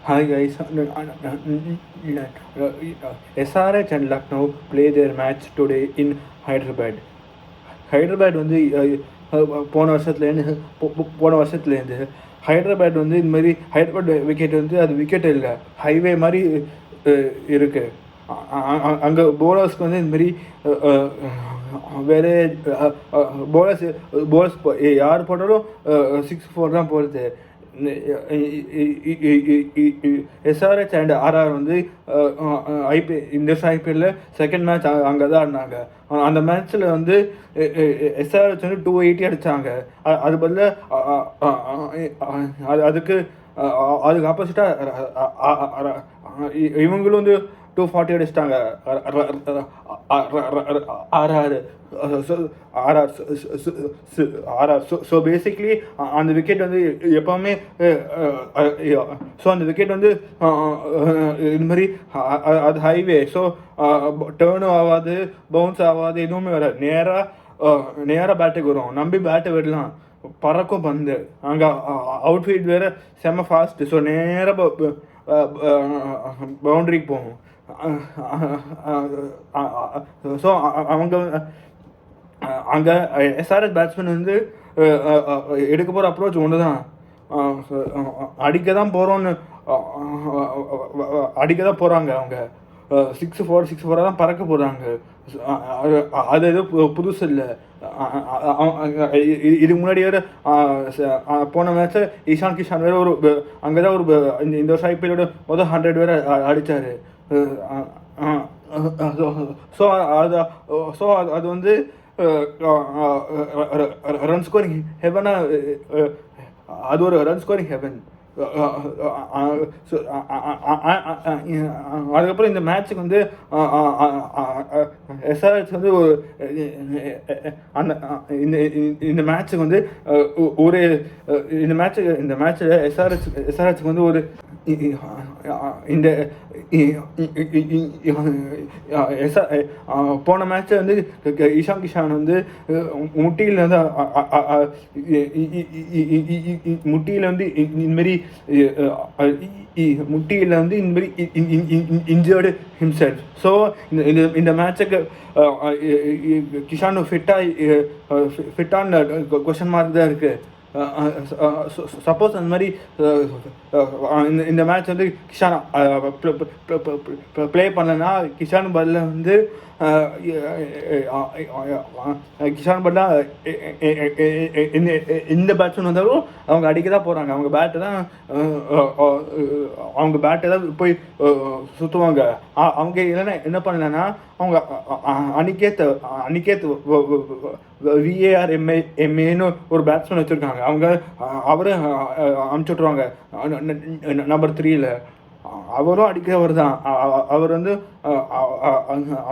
Hi guys, SRH and Lucknow play their match today in Hyderabad. Hyderabad வந்து போன வருஷத்துலேருந்து ஹைதராபாத் வந்து இந்த மாதிரி ஹைதராபாத் விக்கெட் வந்து அது விக்கெட் இல்லை, ஹைவே மாதிரி இருக்குது. அங்கே போலர்ஸ்க்கு வந்து இந்த மாதிரி வேறு போலர்ஸ் யார் போட்டாலும் 6-4 தான் போடுறது. எஸ்ஆர்ஹெச் அண்ட் ஆர்ஆர் வந்து இந்த வருஷம் ஐபிஎல்லில் செகண்ட் மேட்ச் அங்கே தான் ஆடினாங்க. அந்த மேட்ச்சில் வந்து எஸ்ஆர்ஹெச் வந்து 280 அடித்தாங்க. அது பதில் அதுக்கு ஆப்போசிட்டாக இவங்களும் வந்து 240 அடிச்சிட்டாங்க ஆர்ஆர். ஸோ பேசிக்லி அந்த விக்கெட் வந்து எப்போவுமே அந்த விக்கெட் வந்து இது மாதிரி அது ஹைவே. ஸோ டேர்னும் ஆகாது, பவுன்ஸ் ஆகாது, எதுவுமே வராது. நேராக பேட்டுக்கு வரும். நம்பி பேட்டை விடலாம், பறக்கும் பந்து. அங்கே அவுட்ஃபீல்ட் வேறு செம்ம ஃபாஸ்ட்டு. ஸோ நேராக பவுண்ட்ரிக்கு போகும். ஸோ அங்கே எஸ்ஆர்எஸ் பேட்ஸ்மேன் வந்து எடுக்க போகிற அப்ரோச் ஒன்று தான், அடிக்க தான் போகிறாங்க. அவங்க 6-4 தான் பறக்க போகிறாங்க. அது எதுவும் புதுசு இல்லை. இதுக்கு முன்னாடி வேறு போன மேட்ச்சில் இஷான் கிஷான் வேறு அங்கே தான் இந்த வருஷம் ஐபிஎல்லோட 100 வேறு அடித்தார். ஸோ அது வந்து ரன் ஸ்கோரிங் ஹெவனாக, அது ஒரு ரன் ஸ்கோரிங் ஹெவன். அதுக்கப்புறம் இந்த மேட்ச்சுக்கு வந்து எஸ்ஆர்ஹெச் வந்து இந்த மேட்ச்சுக்கு வந்து இந்த மேட்ச்சில் எஸ்ஆர்ஹெச்சுக்கு வந்து ஒரு இந்த போன மேட்ச்சை வந்து இஷான் கிஷான் வந்து முட்டியில் வந்து இந்தமாரி முட்டியில் வந்து இந்தமாரி இன்ஜர்டு ஹிம்செல்ஃப். ஸோ இந்த மேட்சுக்கு கிஷான் ஃபிட்டான கொஸ்டின் மார்க் தான் இருக்குது. சப்போஸ் அந்த மாதிரி இந்த மேட்ச் வந்து கிஷான் ப்ளே பண்ணலன்னா கிஷான் பதில் வந்து கிஷான் பதில் இந்த பேட்ஸ்மேன் வந்தாலும் அவங்க அடிக்க தான் போகிறாங்க. அவங்க பேட்டை தான் போய் சுற்றுவாங்க. அவங்க இல்லைன்னா என்ன பண்ணலன்னா அவங்க அனிகேத் VARMAன்னு ஒரு பேட்ஸ்மேன் வச்சுருக்காங்க. அவரை அனுப்பிச்சி விட்ருவாங்க நம்பர் 3ல். அவரும் அடிக்கிறவர் தான். அவர் வந்து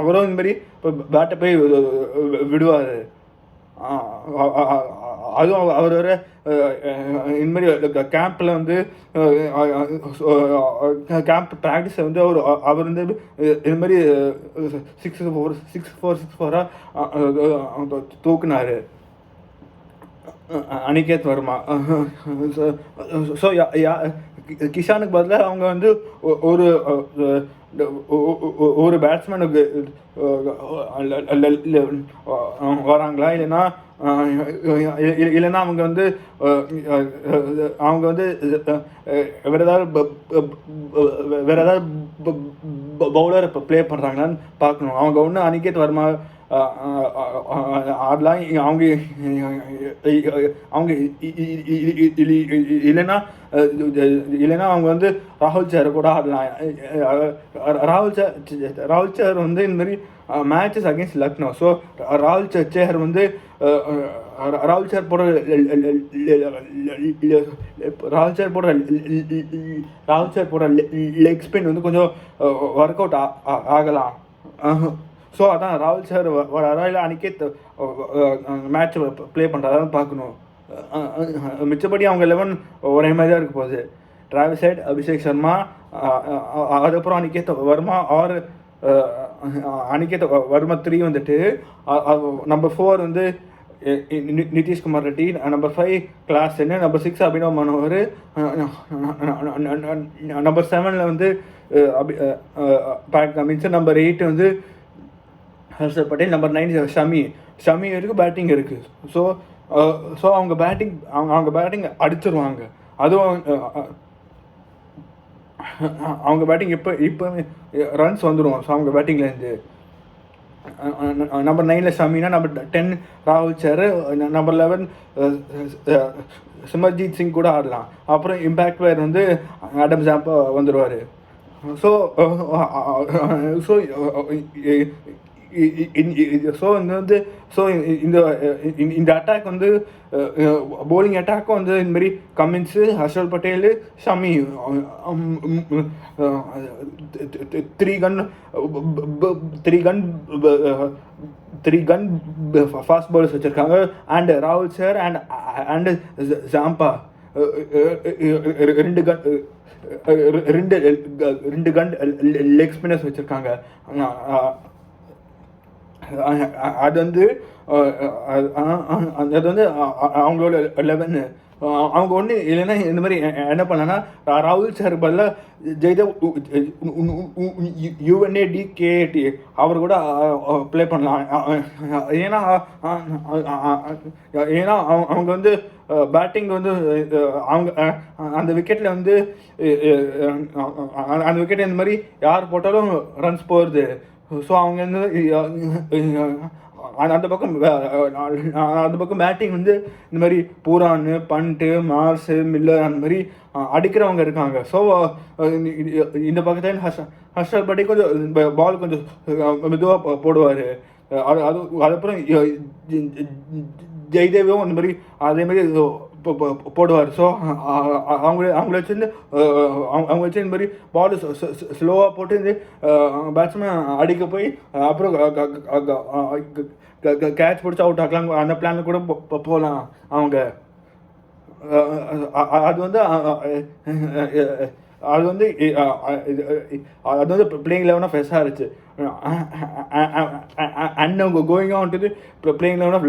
அவரும் இந்த மாதிரி இப்போ பேட்டை போய் விடுவார். அதுவும் அவர் வேறு இந்த மாதிரி கேம்பில் வந்து கேம்ப் ப்ராக்டிஸை வந்து அவர் வந்து இது மாதிரி 6-4 தூக்குனார் அனிகேத் வர்மா. ஸோ கிஷானுக்கு பதிலாக அவங்க வந்து ஒரு பேட்ஸ்மேனுக்கு வராங்களா, இல்லைன்னா அவங்க வந்து வேறு ஏதாவது பவுலர் இப்போ ப்ளே பண்ணுறாங்களான்னு பார்க்கணும். அவங்க ஒன்று அனிகேத் வர்மா ஆடலாம், அவங்க இல்லைன்னா அவங்க வந்து ராகுல் சேரை கூட ஆடலாம். ராகுல் சேர் வந்து இந்த மாதிரி மேட்சஸ் அகேன்ஸ்ட் லக்னோ. ஸோ ராகுல் சேர் வந்து ராகுல் சேர் போடுற லெக் ஸ்பின் வந்து கொஞ்சம் ஒர்க் அவுட் ஆகலாம். ஸோ அதான் ராகுல் சார் வராரா இல்லை அனிகேத் மேட்ச் ப்ளே பண்ணுறாரான்னு பார்க்கணும். மிச்சப்படி அவங்க 11 ஒரே மாதிரி தான் இருக்க போகுது. டிராவிஸ் ஹெட், அபிஷேக் சர்மா, அதுக்கப்புறம் அனிகேத் வர்மா அனிகேத் வர்மா 3 வந்துட்டு நம்பர் 4 வந்து Nitish Kumar Reddy, number 5 Klaasen, number 6 Abhinav Manohar, number 7 வந்து பேட் கமின்ஸ், நம்பர் 8 வந்து ஹர்ஷல் பட்டேல், நம்பர் 9 ஷமி இருக்குது, பேட்டிங் இருக்குது. ஸோ அவங்க பேட்டிங் அடிச்சிருவாங்க. அதுவும் அவங்க பேட்டிங் இப்போ ரன்ஸ் வந்துடும். ஸோ அவங்க பேட்டிங்லேருந்து நம்பர் 9 ஷமினா, நம்பர் 10 ராகுல் சர், நம்பர் 11 சிமர்ஜீத் சிங் கூட ஆடலாம். அப்புறம் இம்பேக்ட் பிளேயர் வந்து ஆடம் ஜாம்பா வந்துடுவார். ஸோ இந்த அட்டாக் வந்து போலிங் அட்டாக்கும் வந்து இந்த மாதிரி Cummins, Harshal Patel, Shami, 3 gun fast bowlers வச்சுருக்காங்க. அண்ட் ராகுல் Chahar and Zampa 2 gun leg spinners வச்சுருக்காங்க. அது வந்து அவங்களோட 11. அவங்க ஒன்று இல்லைன்னா இந்த மாதிரி என்ன பண்ணலன்னா, ராகுல் சார் பதிலாக ஜெய்தேவ் UNADKT அவர் கூட ப்ளே பண்ணலாம். ஏன்னா அவங்க வந்து பேட்டிங் வந்து அவங்க அந்த விக்கெட்டில் வந்து அந்த விக்கெட் இந்த மாதிரி யார் போட்டாலும் ரன்ஸ் போகிறது. ஸோ அவங்க வந்து அந்த பக்கம் பேட்டிங் வந்து இந்த மாதிரி பூரான், பண்ட்டு, மார்ஸு, மில்லர் அந்த மாதிரி அடிக்கிறவங்க இருக்காங்க. ஸோ இந்த பக்கத்தில் ஹர்ஷல் பட்டேல் கொஞ்சம் பால் கொஞ்சம் மெதுவாக போடுவார். அதுக்கப்புறம் ஜெய்தேவும் அந்த மாதிரி அதே மாதிரி போடுவார். ஸோ அவங்கள வச்சு இந்த மாதிரி பால் ஸ்லோவாக போட்டு இந்த பேட்ஸ்மேன் அடிக்க போய் அப்புறம் கேட்ச் பிடிச்சி அவுட் ஆக்கலாம். அந்த பிளானில் கூட போகலாம் அவங்க. அது வந்து playing 11 of SRH and now going on to the playing 11 of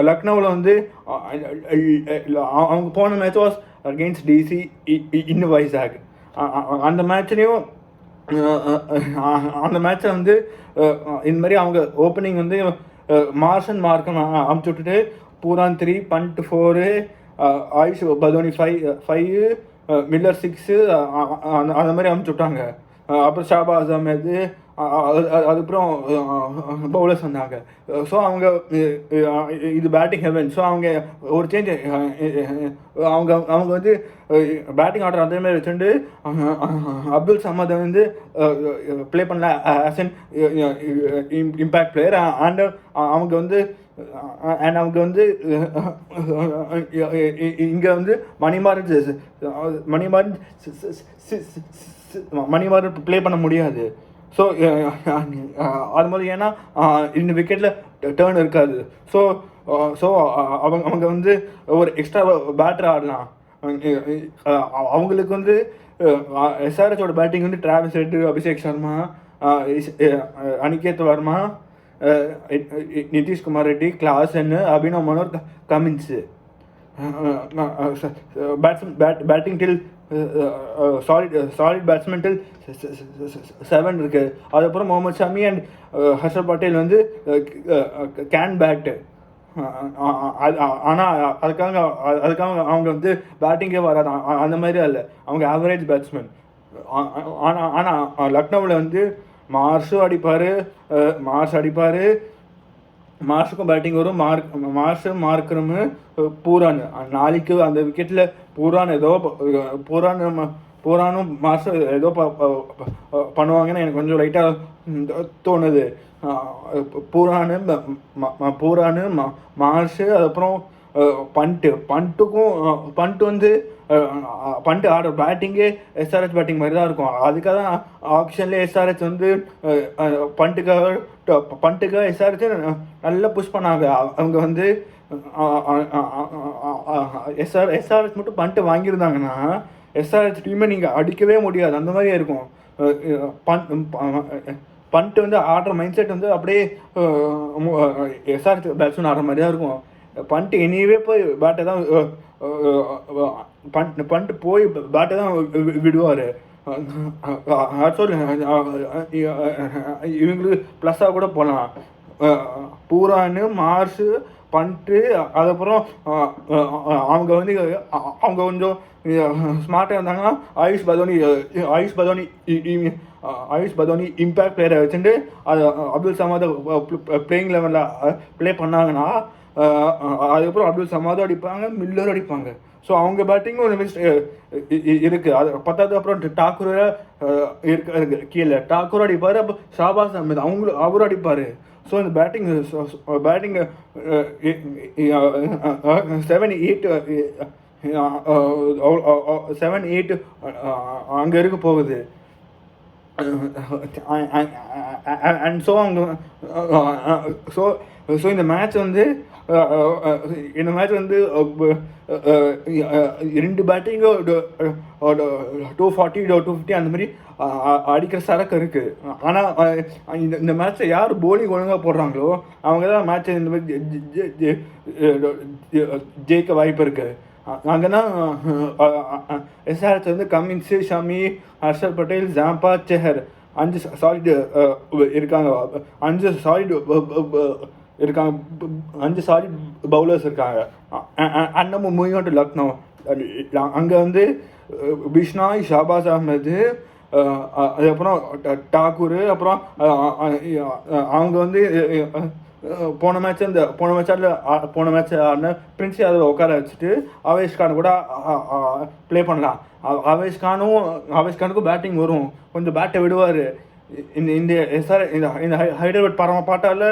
லக்னோவில் வந்து அவங்க போன மேட்ச் வாஸ் அகெயின்ஸ்ட் DC இன் வைசாக். அந்த மேட்ச்லேயும் வந்து இந்த மாதிரி அவங்க ஓப்பனிங் வந்து மார்ஷன் மார்க்கம் அமுச்சு விட்டுட்டு பூரான் 3, பண்ட் 4, ஆயுஷ் பதோனி 5, மில்லர் 6 அந்த மாதிரி அமுச்சு விட்டாங்க. அப்புறம் ஷாபாஸ் அஹ்மது, அதுக்கப்புறம் பவுலர்ஸ் வந்தாங்க. ஸோ அவங்க இது பேட்டிங் ஹெவன். ஸோ அவங்க ஒரு சேஞ்ச் அவங்க வந்து பேட்டிங் ஆர்டர் அதே மாதிரி வச்சுட்டு அப்துல் சமதை வந்து ப்ளே பண்ணல as an impact player. And அவங்க வந்து இங்கே வந்து மணிமாறன் ப்ளே பண்ண முடியாது. ஸோ அது மாதிரி ஏன்னா இந்த விக்கெட்டில் டேர்ன் இருக்காது. ஸோ அவங்க வந்து ஒரு எக்ஸ்ட்ரா பேட்டர் ஆடலாம். அவங்களுக்கு வந்து SRHோட பேட்டிங் வந்து Travis Head, Abhishek Sharma, Aniket Varma, Nitish Kumar Reddy, Klaasen, Abhinav Manohar, Cummins. Batting till solid batsman till 7 இருக்குது. அதுக்கப்புறம் முகமது ஷமி அண்ட் ஹர்ஷல் பட்டேல் வந்து கேன் பேட்டு. ஆனால் அதுக்காக அவங்க வந்து பேட்டிங்கே வராது, அந்த மாதிரி இல்லை. அவங்க ஆவரேஜ் பேட்ஸ்மேன். ஆனால் லக்னோவில் வந்து மார்ஷும் அடிப்பார், மார்ஷுக்கும் பேட்டிங் வரும். மார்க்ரமு, பூரான். நாளைக்கு அந்த விக்கெட்டில் பூரானும் மார்ஷும் ஏதோ பண்ணுவாங்கன்னு எனக்கு கொஞ்சம் லைட்டாக தோணுது. பூரானு, மார்ஷு, அதுக்கப்புறம் பண்ட்டு வந்து பண்ட்டு ஆடுற பேட்டிங்கே SRH பேட்டிங் மாதிரி தான் இருக்கும். அதுக்காக தான் ஆக்ஷன்லேயே SRH வந்து பண்ட்டுக்காக SRH நல்லா புஷ் பண்ணாங்க. அவங்க வந்து SRH மட்டும் பண்ட்டு வாங்கியிருந்தாங்கன்னா SRH டீமை நீங்கள் அடிக்கவே முடியாது, அந்த மாதிரியே இருக்கும். பண்ட்டு வந்து ஆடுற மைண்ட் செட் வந்து அப்படியே எஸ்ஆர் பேட்ஸ்மேன் ஆடுற மாதிரி தான் இருக்கும். பண்ட்டு எனிவே போய் பேட்டை தான் பண்ட்டு போய் பேட்டை தான் விடுவார். இவங்களுக்கு ப்ளஸ்ஸாக கூட போகலாம். பூரான்னு மார்ஷு பண்ணிட்டு அதுக்கப்புறம் அவங்க வந்து அவங்க கொஞ்சம் ஸ்மார்ட்டாக இருந்தாங்கன்னா ஆயுஷ் பதோனி இம்பேக்ட் பிளேயரை வச்சுட்டு அது அப்துல் சமாத் பிளேயிங் லெவலில் ப்ளே பண்ணாங்கன்னா அதுக்கப்புறம் அப்துல் சமாதும் அடிப்பாங்க, மில்லரும் அடிப்பாங்க. ஸோ அவங்க பேட்டிங்கும் ஒரு மிஸ் இருக்குது. அது பத்தாவது அப்புறம் டாக்கூர் இருக்கு கீழே டாக்கூர் அடிப்பார். அப்போ ஷாபாஸ் அஹமத் அவரும் அடிப்பார். ஸோ இந்த பேட்டிங் 7-8 அங்கே இருக்க போகுது. அண்ட் ஸோ அவங்க ஸோ இந்த மேட்ச் வந்து ரெண்டு பேட்டிங்கும் 240 250 அந்த மாதிரி அடிக்கிற சரக்கு இருக்குது. ஆனால் இந்த மேட்ச்சை யார் போலிங் ஒழுங்காக போடுறாங்களோ அவங்க தான் மேட்ச்சை இந்த மாதிரி ஜெயிக்க வாய்ப்பு இருக்குது. அங்கன்னா எஸ்ஆர்எச் வந்து Cummins, Shami, Harshal Patel, Zampa, Chahar 5 solid இருக்காங்க. 5 சாலிட் பவுலர்ஸ் இருக்காங்க. அண்ட் நம்ம மூவிங் ஆன் டு லக்னோ. அங்கே வந்து பிஷ்னாய், ஷாபாஸ் அஹமது, அதுக்கப்புறம் டாக்கூர், அப்புறம் அவங்க வந்து போன மேட்ச் ஆடின பிரின்ஸ் யாதவ் உட்கார வச்சுட்டு அவேஷ் கான் கூட ப்ளே பண்ணலாம். அவேஷ் கானுக்கும் பேட்டிங் வரும், கொஞ்சம் பேட்டை விடுவார். இந்த ஹைதராபாத் பரம பாட்டால்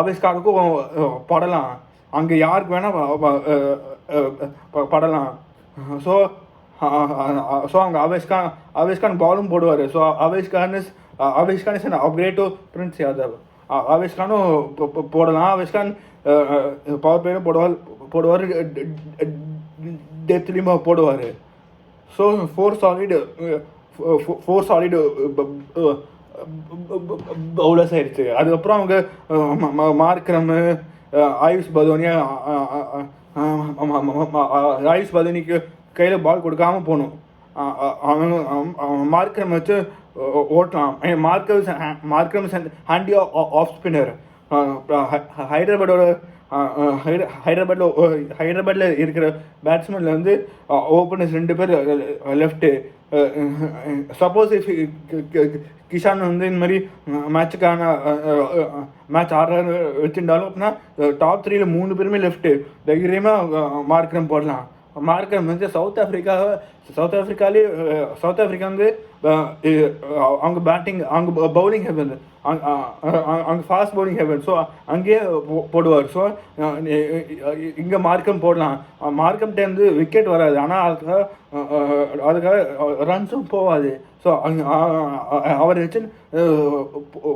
அவேஷ் கானுக்கும் படலாம், அங்கே யாருக்கு வேணால் படலாம். ஸோ அங்கே அவேஷ் கான் பாலும் போடுவார். So Avesh Khan is upgrade to Prince Yadav. Avesh கானும் போடலாம். அவேஷ் கான் பவர் பிளேயும் போடுவார், டெப்த்லேயும் போடுவார். ஸோ 4 சாலிட் பவுலர்ஸ் ஆயிடுச்சு. அதுக்கப்புறம் அவங்க மார்க்ரம், ஆயுஷ் பதோனிக்கு கையில் பால் கொடுக்காமல் போகணும். மார்க்ரம் வச்சு ஓட்டலாம். Markram handy off spinner. ஹைதராபாத்தில் இருக்கிற பேட்ஸ்மேனில் வந்து ஓப்பனர்ஸ் 2 பேர் லெஃப்ட்டு. சப்போஸ் கிஷான் வந்து இந்த மாதிரி மேட்ச் ஆடுறாரு வச்சுருந்தாலும் அப்படின்னா டாப் 3ல் 3 பேருமே லெஃப்ட்டு. தைரியமாக மார்க்ரம் போடலாம். மார்க்ரம் வந்து சவுத் ஆஃப்ரிக்கா வந்து அவங்க பேட்டிங், அவங்க பவுலிங் ஹெவன், அங்கே ஃபாஸ்ட் பவுலிங் ஹெவன். ஸோ அங்கேயே போடுவார். ஸோ இங்கே மார்க்கம் போடலாம். மார்க்கம்கிட்டேருந்து விக்கெட் வராது, ஆனால் அதுக்காக ரன்ஸும் போகாது. ஸோ அவர் வச்சு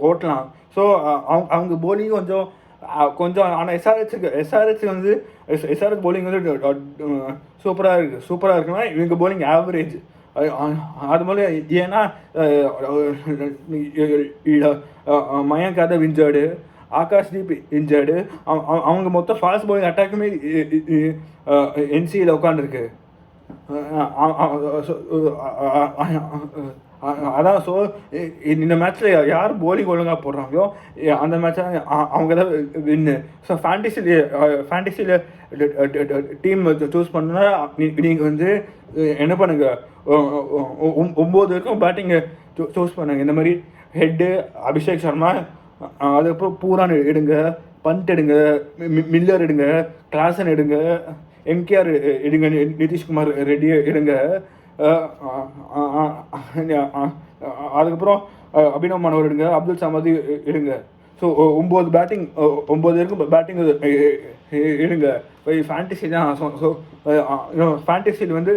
ஓட்டலாம். ஸோ அவங்க போலிங் கொஞ்சம் ஆனால் எஸ்ஆர்ஹெச் வந்து எஸ்ஆர்ஹெச் போலிங் வந்து சூப்பராக இருக்குன்னா இவங்க போலிங் ஆவரேஜ். அது போல ஏன்னா மயங்க் யாதவ் இன்ஜர்டு, ஆகாஷ்தீப் இன்ஜர்டு, அவங்க மொத்தம் ஃபாஸ்ட் பவுலிங் அட்டாக்குமே என்சியில் உட்காந்துருக்கு. அதான். ஸோ இந்த மேட்ச்சில் யார் போலிங் ஒழுங்காக போடுறாங்களோ அந்த மேட்ச்சை அவங்க தான் வின்னு. ஸோ ஃபேண்டசியில் டீம் சூஸ் பண்ணா நீங்கள் வந்து என்ன பண்ணுங்க, 9 வரைக்கும் பேட்டிங்கை சூஸ் பண்ணுங்க. இந்த மாதிரி ஹெட்டு அபிஷேக் சர்மா, அதுக்கப்புறம் பூரான் எடுங்க, பண்ட் எடுங்க, மில்லர் எடுங்க, கிளாசன் எடுங்க, எம்கேஆர் எடுங்க, நிதிஷ்குமார் ரெட்டி எடுங்க. அதுக்கப்புறம் அபினவ் மனோர் எடுங்க, அப்துல் சமாத் எடுங்க. ஸோ 9 வரைக்கும் பேட்டிங் எடுங்க. ஃபேண்டசி தான். ஸோ ஃபேண்டசியில் வந்து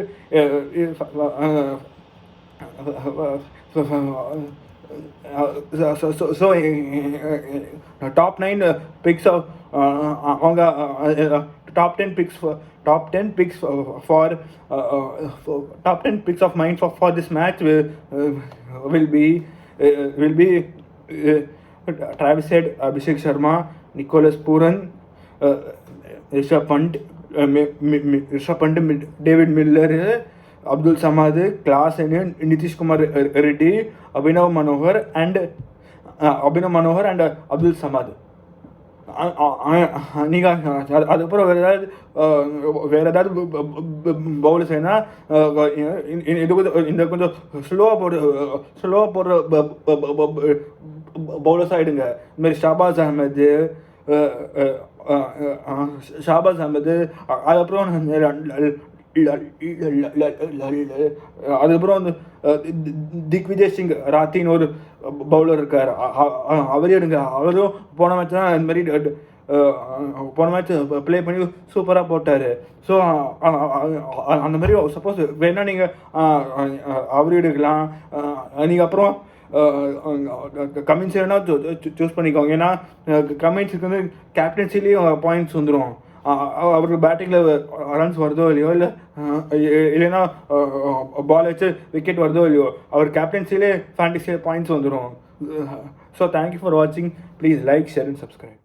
ஸோ டாப் 9 பிக்ஸ் அவங்க top 10 picks of mine for this match will be Travis Head, Abhishek Sharma, Nicholas Puran, Rishabh Pant, David Miller, Abdul Samad, Klaas N, Nitish Kumar Reddy, Abhinav Manohar and Abdul Samad. நீங்கள் அதுக்கப்புறம் வேறு ஏதாவது bowlers ஏன்னா இந்த கொஞ்சம் ஸ்லோவாக போடுற bowlers ஆகிடுங்க. இதுமாரி ஷாபாஸ் அஹமது அதுக்கப்புறம் அதுக்கப்புறம் வந்து திக்விஜய் சிங் ராத்தின்னு ஒரு பவுலர் இருக்கார், அவரே எடுங்க. அவரும் போன மேட்ச் தான் இந்த மாதிரி போன மேட்ச் ப்ளே பண்ணி சூப்பராக போட்டார். ஸோ அந்த மாதிரி சப்போஸ் வேணால் நீங்கள் அவரே எடுக்கலாம். நீங்கள் அப்புறம் கமின்ஸ் வேணா சூஸ் பண்ணிக்கோங்க. ஏன்னா கமின்ஸுக்கு வந்து கேப்டன்சிலேயும் பாயிண்ட்ஸ் வந்துடும். அவருக்கு பேட்டிங்கில் ரன்ஸ் வருதோ இல்லையோ, இல்லைன்னா பால் வச்சு விக்கெட் வருதோ இல்லையோ, அவர் கேப்டன்சிலே ஃபேண்டஸியில் பாயிண்ட்ஸ் வந்துடும். ஸோ தேங்க்யூ ஃபார் வாட்சிங். Please like, share and subscribe.